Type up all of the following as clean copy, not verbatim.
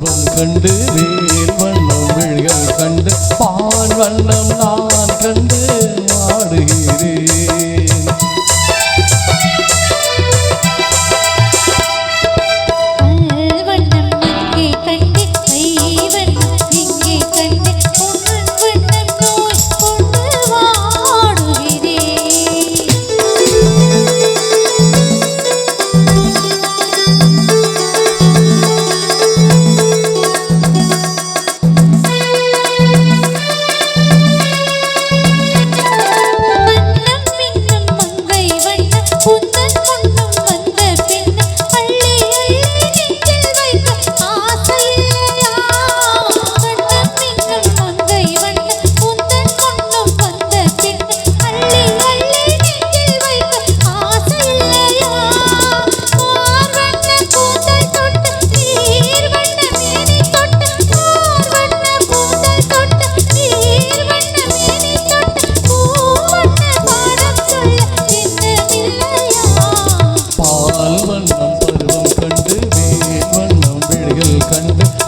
பருவம் கண்டு வேல் வண்ணம் விழிகள் கண்டு பால் வண்ணம் நான் கண்டு வாடுகிறேன்.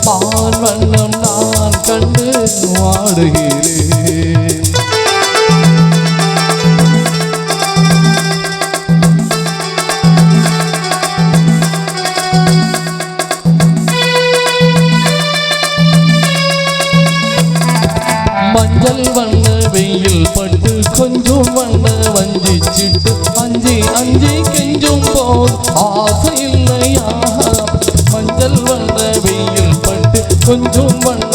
பால் வண்ணம் நான் கண்டு வாடுகிறேன். மஞ்சள் வண்ண வெயில் பட்டு கொஞ்சம் வண்ண வஞ்சிச்சிட்டு அஞ்சி அஞ்சி கெஞ்சும் போல் ஆசை இல்லையா. மஞ்சள் வண்ண வெயில் பட்டு கொஞ்சம் வண்ண